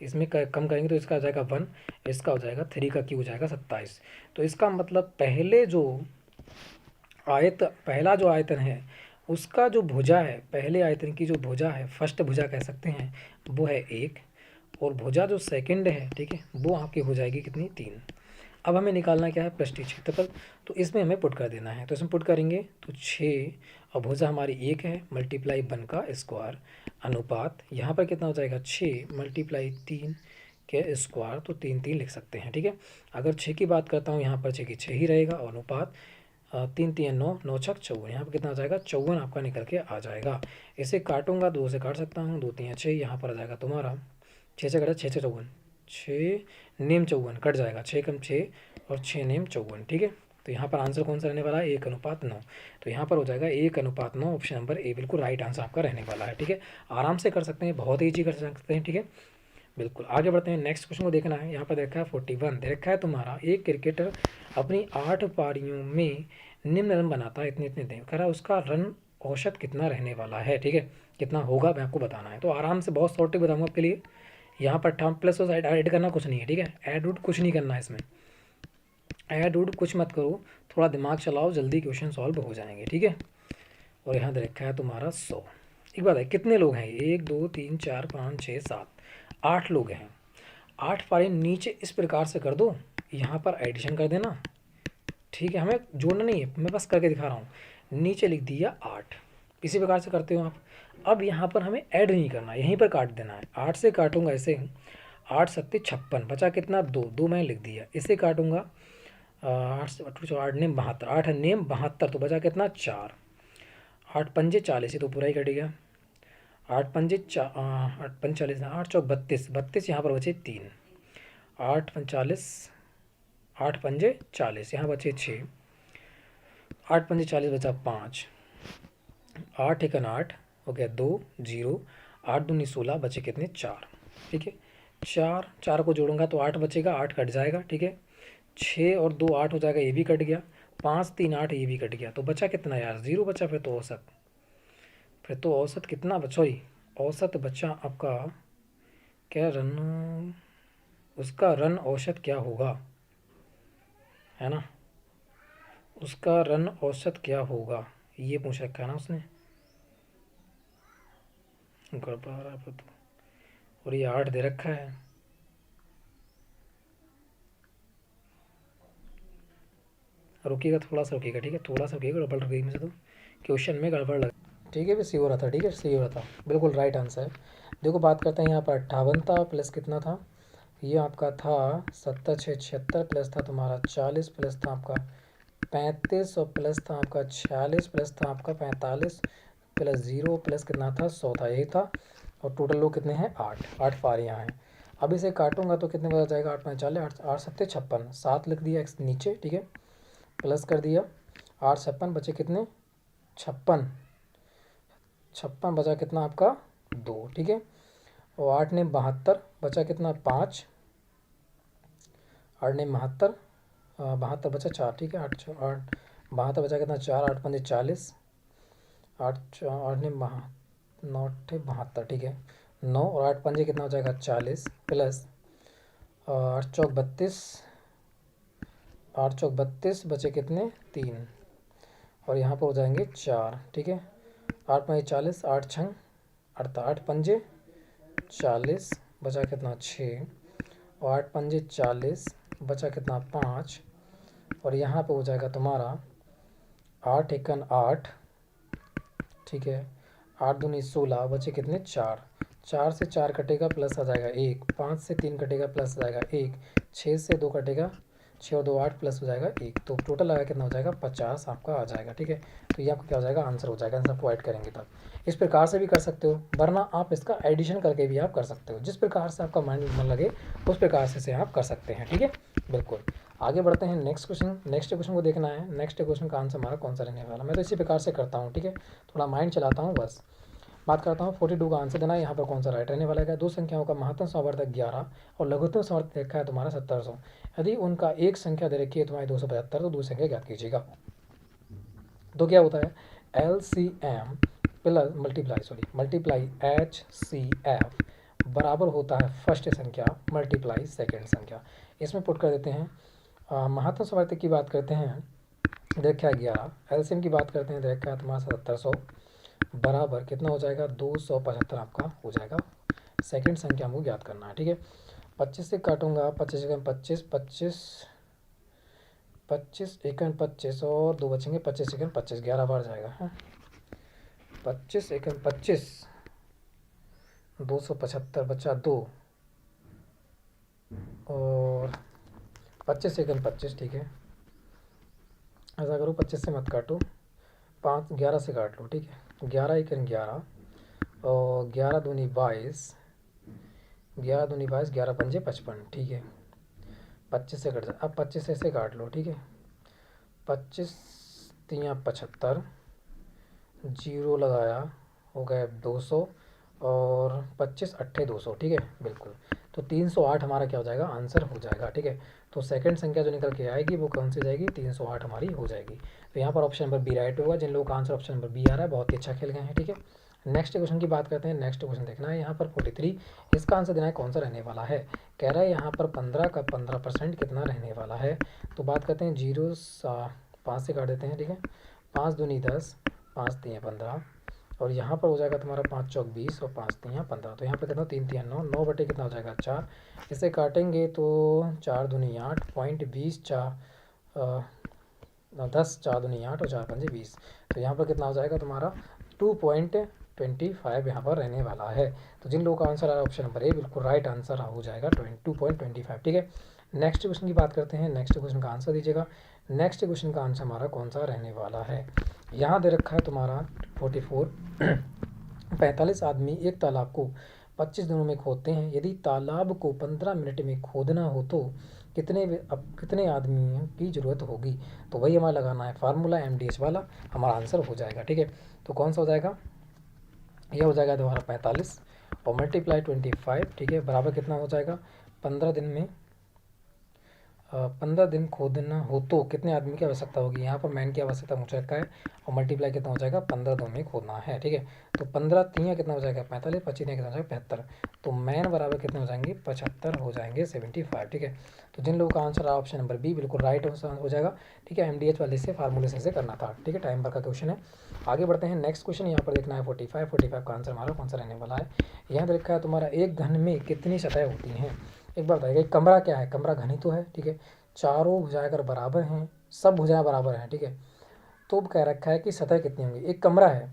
इसमें कम करेंगे तो इसका हो जाएगा 1, इसका हो जाएगा 3 का क्यू हो जाएगा 27। तो इसका मतलब पहला जो आयतन है उसका जो भुजा है, पहले आयतन की जो भुजा है, फर्स्ट भुजा कह सकते हैं, वो है 1, और भुजा जो सेकंड है, ठीक है, वो आपकी हो जाएगी कितनी 3। अब हमें निकालना क्या है, पृष्ठीय क्षेत्रफल, तो इसमें हमें पुट कर देना है। तो इसमें पुट करेंगे तो 6 और भुजा हमारी 1 है, मल्टीप्लाई 1 का स्क्वायर, अनुपात यहाँ पर कितना हो जाएगा 6 मल्टीप्लाई 3 के स्क्वायर, तो 3 3 लिख सकते हैं। ठीक है, अगर 6 की बात करता हूँ, यहाँ पर 6 की 6 ही रहेगा, और अनुपात 3 3 9 9 6 54, यहाँ पर कितना आ जाएगा 54 आपका निकल के आ जाएगा। इसे काटूंगा, 2 से काट सकता हूँ, 2 3 6, यहाँ पर आ जाएगा तुम्हारा 6 से कटा 6 6 54, 6 नेम 54 कट जाएगा, 6 कम 6 और 6 नेम 54। ठीक है, तो यहाँ पर आंसर कौन सा रहने वाला है, 1:9। तो यहाँ पर हो जाएगा 1:9, ऑप्शन नंबर ए बिल्कुल राइट आंसर आपका रहने वाला है। ठीक है, आराम से कर सकते हैं, बहुत ईजी कर सकते हैं। ठीक है, बिल्कुल आगे बढ़ते हैं। नेक्स्ट क्वेश्चन को देखना है, यहाँ पर देखा है 41 देखा है तुम्हारा, एक क्रिकेटर अपनी 8 पारियों में निम्न रन बनाता है, इतने इतने दिन, कह रहा है उसका रन औसत कितना रहने वाला है। ठीक है, कितना होगा मैं आपको बताना है, तो आराम से बहुत शॉर्ट बताऊँगा आपके लिए। यहाँ पर टर्म प्लस और ऐड करना कुछ नहीं है। ठीक है, ऐड उड कुछ नहीं करना है इसमें, ऐड उड कुछ मत करो, थोड़ा दिमाग चलाओ, जल्दी क्वेश्चन सॉल्व हो जाएंगे। ठीक है, और यहाँ देखा है तुम्हारा 100। एक बात है, कितने लोग हैं, 1 2 3 4 5 6 7 8 लोग हैं। 8 पारी नीचे इस प्रकार से कर दो, यहाँ पर एडिशन कर देना। ठीक है, हमें जोड़ना नहीं है, मैं बस करके दिखा रहा हूँ। नीचे लिख दिया 8, इसी प्रकार से करते हो आप। अब यहाँ पर हमें ऐड नहीं करना, यहीं पर काट देना है। 8 से काटूंगा ऐसे, 8 सत्ते 56, बचा कितना 2 2 मैंने लिख दिया। इसे काटूंगा 8 से 8 नेम 72, 8 नेम 72, तो बचा कितना 4, 8 पंजे 40, तो पूरा ही कट गया। आठ पंजे 45, 8 चौक 32, 32 यहाँ पर बचे 3, 8 45, 8 पंजे 40, यहाँ बचे 6, 8 पंजे 40 बचा 5, 8 एकन 8 हो गया 2, 0, 8 दूनी 16 बचे कितने 4, ठीक है। 4 4 को जोड़ूंगा तो 8 बचेगा, 8 कट जाएगा, ठीक है। 6 और 2 8 हो जाएगा, ये भी कट गया। 5 3 8 ये भी कट गया, तो बचा कितना यार, 0 बचा। फिर तो औसत कितना बचा, सॉरी औसत बचा आपका क्या, रन उसका रन औसत क्या होगा, है ना, उसका रन औसत क्या होगा, ये पूछ रखा है ना उसने। गड़बड़ आ रहा है फिर तो, और ये 8 दे रखा है। रुकिएगा, थोड़ा सा रुकिएगा, ठीक है, थोड़ा सा रुकिएगा, गड़बड़ गई में से तो क्वेश्चन में गड़बड़ लग, ठीक है। भी सही हो रहा था, ठीक है, सही हो रहा था, बिल्कुल राइट आंसर है। देखो बात करते हैं, यहाँ पर 58 था प्लस कितना था, ये आपका था 70 6 76 प्लस था तुम्हारा 40 प्लस था आपका 35 और प्लस था आपका 46 प्लस था आपका 45 प्लस 0 प्लस कितना था 100 था, यही था। और टोटल लोग कितने हैं 8, 8 पार यहाँ हैं। अब इसे काटूंगा तो कितने बचा जाएगा, 8 5 40, 8 8 7 56, 7 लिख दिया x नीचे, ठीक है, प्लस कर दिया 8 56 बचे कितने 56, 56 बचा कितना आपका 2, ठीक है। और 8 ने 72 बचा कितना 5, 8 ने 72, 72 बचा 4, ठीक है, 8 8 72 बचा कितना 4, 8 5 40, 8 ने 9 72, ठीक है, 9 और 8 पंजे कितना हो जाएगा 40 प्लस 8 चौक 32, 8 चौक 32 बचे कितने 3, और यहाँ पर हो जाएंगे 4, ठीक है। 8 5 40, 8 छंग 8 पंजे 40 बचा कितना 6, और 8 पंजे 40 बचा कितना 5, और यहाँ पे हो जाएगा तुम्हारा 8 एकन 8, ठीक है, 8 दूनी 16 बचे कितने 4, 4 से 4 कटेगा प्लस आ जाएगा 1, 5 से 3 कटेगा प्लस आ जाएगा 1, 6 से 2 कटेगा, 6 और 2 8 प्लस हो जाएगा 1, तो टोटल लगा कितना हो जाएगा 50 आपका आ जाएगा, ठीक है। तो ये आपका क्या हो जाएगा आंसर हो जाएगा, आंसर प्रोवाइड करेंगे तब। इस प्रकार से भी कर सकते हो, वरना आप इसका एडिशन करके भी आप कर सकते हो, जिस प्रकार से आपका माइंड मन लगे उस प्रकार से आप कर सकते हैं, ठीक है, बिल्कुल। आगे बढ़ते हैं नेक्स्ट क्वेश्चन, नेक्स्ट क्वेश्चन को देखना है, नेक्स्ट क्वेश्चन का आंसर हमारा कौन सा रहने वाला। मैं तो इसी प्रकार से करता हूँ, ठीक है, थोड़ा माइंड चलाता हूँ बस। बात करता हूँ 42 का आंसर देना है, यहाँ पर कौन सा राइट रहने वाला है। दो संख्याओं का महत्तम सावर्धक 11 और लघुत्तम सावर्धक देखा है तुम्हारा 1700, यदि उनका एक संख्या दे रखी है तुम्हारी 275, तो दूसरी संख्या ज्ञात कीजिएगा। तो क्या होता है, LCM प्लस मल्टीप्लाई HCF बराबर होता है फर्स्ट संख्या मल्टीप्लाई सेकेंड संख्या। इसमें पुट कर देते हैं, महत्तम सावर्धक की बात करते हैं, देखा है 11, LCM की बात करते हैं, देखा है तुम्हारा 1700 बराबर कितना हो जाएगा 275 आपका हो जाएगा। सेकंड संख्या हमको ज्ञात करना है, ठीक है। 25 से काटूंगा, 25 एकम 25, 25 एकम 25 और 2 बचेंगे, 25 एकम 25, 11 बार जाएगा, हाँ। 25 एकम 25, 275 बचा 2 और 25 एकम 25, ठीक है। ऐसा करो 25 से मत काटो, 5 11 से काट लो, ठीक है। 11 एकम 11 और 11 दूनी 22, 11 दूनी 22, 11 पंजे 55, ठीक है। 25 से कट जाए, अब 25 ऐसे काट लो, ठीक है। 25 तियाँ 75, जीरो लगाया हो गया 200 और 25 अट्ठे 200, ठीक है, बिल्कुल। तो 308 हमारा क्या हो जाएगा आंसर हो जाएगा, ठीक है। तो सेकंड संख्या जो निकल के आएगी वो कौन सी जाएगी, 308 हमारी हो जाएगी। तो यहाँ पर ऑप्शन नंबर बी राइट होगा, जिन लोगों का आंसर ऑप्शन नंबर बी आ रहा है बहुत ही अच्छा खेल गए हैं, ठीक है। नेक्स्ट क्वेश्चन की बात करते हैं, नेक्स्ट क्वेश्चन देखना है यहाँ पर 43, इसका आंसर देना है कौन सा रहने वाला है। कह रहा है यहाँ पर 15 का 15% कितना रहने वाला है। तो बात करते हैं 5 से काट देते हैं, ठीक है। 5 दूनी 10, 5 तियाँ 15 और यहाँ पर हो जाएगा तुम्हारा 5 चौक 20 और 5 तियाँ 15, तो यहाँ पर कितना 3 तियाँ 9, 9 बटे कितना हो जाएगा 4, इसे काटेंगे तो 4 दूनी 8 पॉइंट 20, 10, 4 दूनी 8 और 4 पंजे 20, तो यहाँ पर कितना हो जाएगा तुम्हारा 2.25 यहाँ पर रहने वाला है। तो जिन लोगों का आंसर आ रहा है ऑप्शन नंबर ए बिल्कुल राइट आंसर हो जाएगा 2.25, ठीक है। नेक्स्ट क्वेश्चन की बात करते हैं, नेक्स्ट क्वेश्चन का आंसर दीजिएगा। नेक्स्ट क्वेश्चन का आंसर हमारा कौन सा रहने वाला है। यहाँ दे रखा है तुम्हारा 44 45 आदमी एक तालाब को 25 दिनों में खोदते हैं। यदि तालाब को 15 मिनट में खोदना हो तो कितने आदमियों की ज़रूरत होगी? तो वही हमारा लगाना है फार्मूला MDH वाला, हमारा आंसर हो जाएगा। ठीक है, तो कौन सा हो जाएगा? यह हो जाएगा तुम्हारा 45 और मल्टीप्लाई 25, ठीक है, बराबर कितना हो जाएगा? 15 दिन में 15 दिन खोदना हो तो कितने आदमी की आवश्यकता होगी? यहाँ पर मैन की आवश्यकता मुझे रखा है और मल्टीप्लाई कितना हो जाएगा? 15 दिन में खोदना है। ठीक है, तो 15 तियाँ कितना हो जाएगा? 45, 25 कितना हो जाएगा? 75। तो मैन बराबर कितने हो जाएंगे? 75 हो जाएंगे, 75। ठीक है, तो जिन लोगों का आंसर ऑप्शन नंबर बी बिल्कुल राइट हो जाएगा। ठीक है, MDH वाले से फार्मूले से करना था। ठीक है, टाइम भर का क्वेश्चन है। आगे बढ़ते हैं, नेक्स्ट क्वेश्चन यहाँ पर देखना है 45 का आंसर हमारा कौन सा रहने वाला है। यहाँ पर लिखा है तुम्हारा एक घन में कितनी सतह होती हैं? एक बार बताइएगा, कमरा क्या है? कमरा घन ही तो है। ठीक है, चारों भुजाएं अगर बराबर हैं, सब भुजाएं बराबर हैं, ठीक है, तो कह रखा है कि सतह कितनी होंगी? एक कमरा है,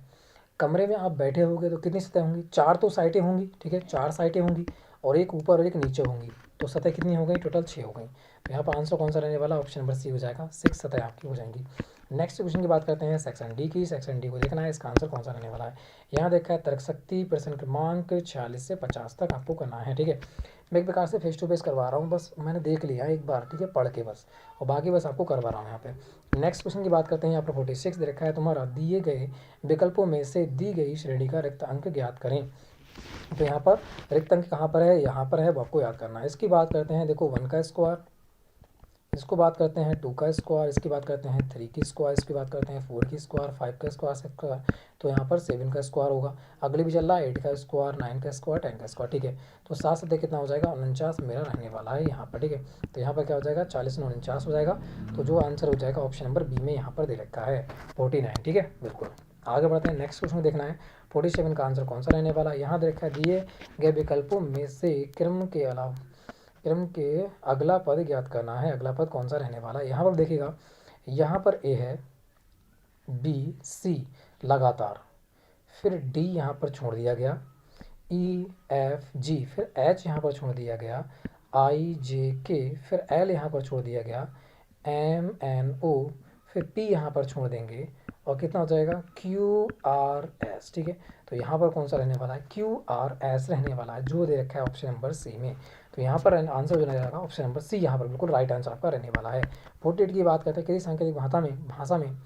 कमरे में आप बैठे होगे तो कितनी सतह होंगी? 4 तो साइटें होंगी। ठीक है, 4 साइटें होंगी और एक ऊपर और एक नीचे होंगी, तो सतह कितनी हो गई? टोटल 6 हो गई। तो यहाँ पर आंसर कौन सा रहने वाला? ऑप्शन नंबर सी हो जाएगा, 6 सतह आपकी हो जाएंगी। नेक्स्ट क्वेश्चन की बात करते हैं सेक्शन डी की। सेक्शन डी को देखना है, इसका आंसर कौन सा रहने वाला है। यहाँ देखा है तर्क शक्ति प्रश्न क्रमांक 46 से 50 तक आपको करना है। ठीक है, मैं एक प्रकार से फेस टू फेस करवा रहा हूँ, बस मैंने देख लिया एक बार, ठीक है, पढ़ के बस, और बाकी बस आपको करवा रहा हूँ यहाँ पे। नेक्स्ट क्वेश्चन की बात करते हैं, यहाँ पर 46 दे रखा है तुम्हारा, दिए गए विकल्पों में से दी गई श्रेणी का रिक्त अंक ज्ञात करें। तो यहाँ पर रिक्त अंक कहाँ पर है? यहाँ पर है, वो आपको याद करना है। इसकी बात करते हैं, देखो 1 का स्क्वायर, इसको बात करते हैं 2 का स्क्वायर, इसकी बात करते हैं 3 की स्क्वायर, इसकी बात करते हैं 4 की स्क्वायर, 5 का स्क्वायर, 6 का, तो यहाँ पर 7 का स्क्वायर होगा। अगले भी चल रहा है 8 का स्क्वायर, 9 का स्क्वायर, 10 का स्क्वायर। ठीक है, तो 7 से कितना हो जाएगा? 49 मेरा रहने वाला है यहाँ पर। ठीक है, तो यहाँ पर क्या हो जाएगा? 40 में 49 हो जाएगा। तो जो आंसर हो जाएगा ऑप्शन नंबर बी में यहाँ पर दे रखा है 49। ठीक है, बिल्कुल। आगे बढ़ते हैं, नेक्स्ट क्वेश्चन देखना है 47 का आंसर कौन सा रहने वाला है। यहाँ दे रखा है दिए गए विकल्पों में से क्रम के अगला पद ज्ञात करना है। अगला पद कौन सा रहने वाला है? यहाँ पर देखिएगा, यहाँ पर ए है, बी सी लगातार, फिर डी यहाँ पर छोड़ दिया गया, ई एफ जी, फिर एच यहाँ पर छोड़ दिया गया, आई जे के, फिर एल यहाँ पर छोड़ दिया गया, एम एन ओ, फिर पी यहाँ पर छोड़ देंगे, और कितना हो जाएगा? Q R S. ठीक है, तो यहाँ पर कौन सा रहने वाला है? क्यू आर एस रहने वाला है, जो दे रखा है ऑप्शन नंबर सी में। तो यहाँ पर आंसर जो रहेगा ऑप्शन नंबर सी, यहाँ पर बिल्कुल राइट आंसर आपका रहने वाला है। 48 की बात करते हैं, किसी सांकेतिक भाषा में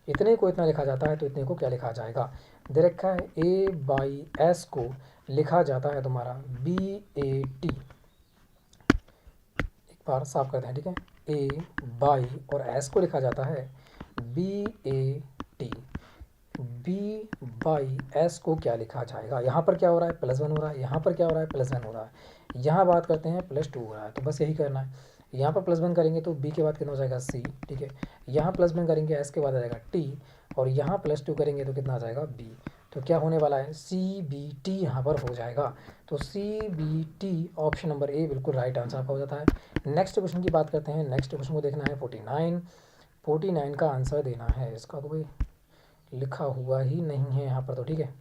इतने को इतना लिखा जाता है तो इतने को क्या लिखा जाएगा? दे रखा है ए बाई एस को लिखा जाता है तुम्हारा BAT। एक बार साफ करते हैं, ठीक है, ए बाई और एस को लिखा जाता है BAT। बी बाई एस को क्या लिखा जाएगा? यहाँ पर क्या हो रहा है? +1 हो रहा है, यहाँ पर क्या हो रहा है? +1 हो रहा है, यहाँ बात करते हैं +2 हो रहा है, तो बस यही करना है। यहाँ पर +1 करेंगे तो बी के बाद कितना हो जाएगा? सी। ठीक है, यहाँ +1 करेंगे एस के बाद आ जाएगा टी, और यहाँ +2 करेंगे तो कितना आ जाएगा? बी। तो क्या होने वाला है? CBT यहाँ पर हो जाएगा। तो CBT ऑप्शन नंबर ए बिल्कुल राइट आंसर आपका हो जाता है। नेक्स्ट क्वेश्चन की बात करते हैं, नेक्स्ट क्वेश्चन को देखना है 49 का आंसर देना है। इसका तो भाई लिखा हुआ ही नहीं है यहाँ पर, तो ठीक है,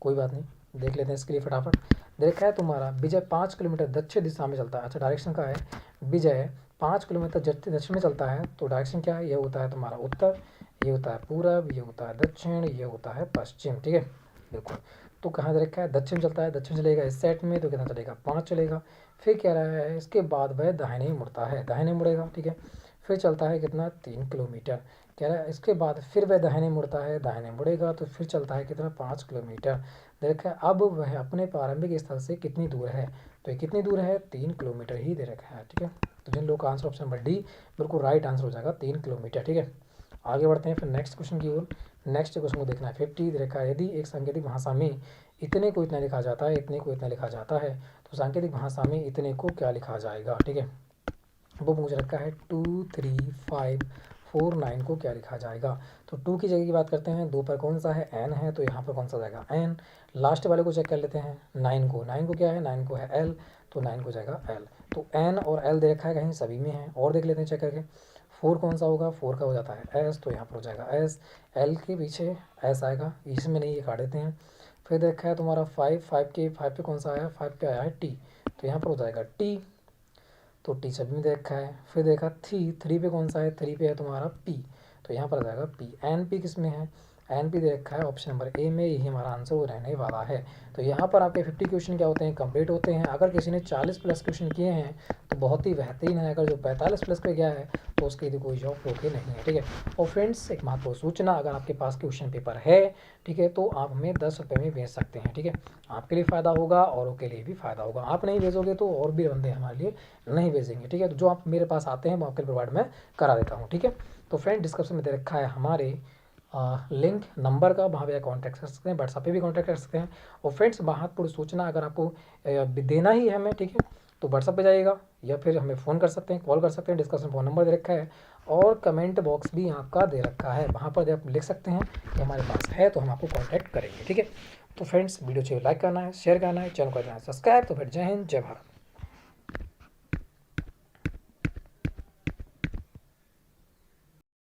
कोई बात नहीं, देख लेते हैं इसके लिए फटाफट। देखा है तुम्हारा विजय 5 किलोमीटर दक्षिण दिशा में चलता है। अच्छा, डायरेक्शन का है, विजय 5 किलोमीटर दक्षिण में चलता है, तो डायरेक्शन क्या है? ये होता है तुम्हारा उत्तर, ये होता है पूरब, ये होता है दक्षिण, ये होता है पश्चिम। ठीक है, बिल्कुल। तो कहाँ दे रखा है? दक्षिण चलता है, दक्षिण चलेगा इस सेट में, तो कितना चलेगा? 5 चलेगा। फिर कह रहा है इसके बाद वह दाहिने मुड़ता है, दाहिने मुड़ेगा। ठीक है, फिर चलता है कितना? 3 किलोमीटर। कह रहा है इसके बाद फिर वह दाहिने मुड़ता है, दाहिने मुड़ेगा तो फिर चलता है कितना? 5 किलोमीटर। देखा अब वह अपने प्रारंभिक स्थल से कितनी दूर है? तो ये कितनी दूर है? 3 किलोमीटर ही दे रखा है। ठीक है, तो जिन लोगों का आंसर ऑप्शन नंबर डी बिल्कुल राइट आंसर हो जाएगा, 3 किलोमीटर। ठीक है, आगे बढ़ते हैं फिर नेक्स्ट क्वेश्चन की ओर। नेक्स्ट क्वेश्चन को देखना है 50 दे रखा है, यदि एक सांकेतिक भाषा में इतने को इतना लिखा जाता है, इतने को इतना लिखा जाता है, तो सांकेतिक भाषा में इतने को क्या लिखा जाएगा? ठीक है, वो पूछ रखा है 2 3 5 4 9 को क्या लिखा जाएगा? तो 2 की जगह की बात करते हैं, 2 पर कौन सा है? एन है, तो यहाँ पर कौन सा जाएगा? एन। लास्ट वाले को चेक कर लेते हैं, 9 को क्या है? 9 को है एल, तो 9 को जाएगा एल। तो एन और एल दे रखा है, कहीं सभी में है, और देख लेते हैं चेक करके। 4 कौन सा होगा? 4 का हो जाता है एस, तो यहाँ पर हो जाएगा एस। एल के पीछे एस आएगा, इसमें नहीं, ये काट देते हैं। फिर देखा है तुम्हारा 5 पे कौन सा आया? 5 पे आया है टी, तो यहाँ पर हो जाएगा टी, तो टी सभी में देखा है। फिर देखा 3 पे कौन सा है? 3 पे है तुम्हारा पी, तो यहाँ पर आ जाएगा पी। एन पी किस में है? एनपी दे रखा है ऑप्शन नंबर ए में, यही हमारा आंसर वो रहने वाला है। तो यहाँ पर आपके 50 क्वेश्चन क्या होते हैं, कंप्लीट होते हैं। अगर किसी ने 40 प्लस क्वेश्चन किए हैं तो बहुत ही बेहतरीन है, अगर जो 45 प्लस पे गया है तो उसकी यदि कोई जॉब रोके नहीं है, ठीक है। और फ्रेंड्स एक महत्वपूर्ण सूचना, अगर आपके पास क्वेश्चन पेपर है, ठीक है, तो आप हमें 10 रुपये में भेज सकते हैं, ठीक है। आपके लिए फ़ायदा होगा, औरों के लिए भी फ़ायदा होगा। आप नहीं भेजोगे तो और भी बंदे हमारे लिए नहीं भेजेंगे, ठीक है। तो जो आप मेरे पास आते हैं वो आपके लिए प्रोवाइड मैं करा देता हूँ, ठीक है। तो फ्रेंड डिस्क्रिप्शन में दे रखा है हमारे लिंक नंबर का, वहाँ पे कॉन्टैक्ट कर सकते हैं, व्हाट्सएप पे भी कॉन्टैक्ट कर सकते हैं। और फ्रेंड्स महत्वपूर्ण सूचना, अगर आपको देना ही है हमें, ठीक है, तो व्हाट्सएप पे जाइएगा या फिर हमें फ़ोन कर सकते हैं, कॉल कर सकते हैं। डिस्कशन फ़ोन नंबर दे रखा है और कमेंट बॉक्स भी आपका दे रखा है, वहाँ पर आप लिख सकते हैं कि हमारे पास है, तो हम आपको कॉन्टैक्ट करेंगे, ठीक है। तो फ्रेंड्स वीडियो चाहिए लाइक करना है, शेयर करना है, चैनल को करना है सब्सक्राइब। तो फिर जय हिंद, जय भारत।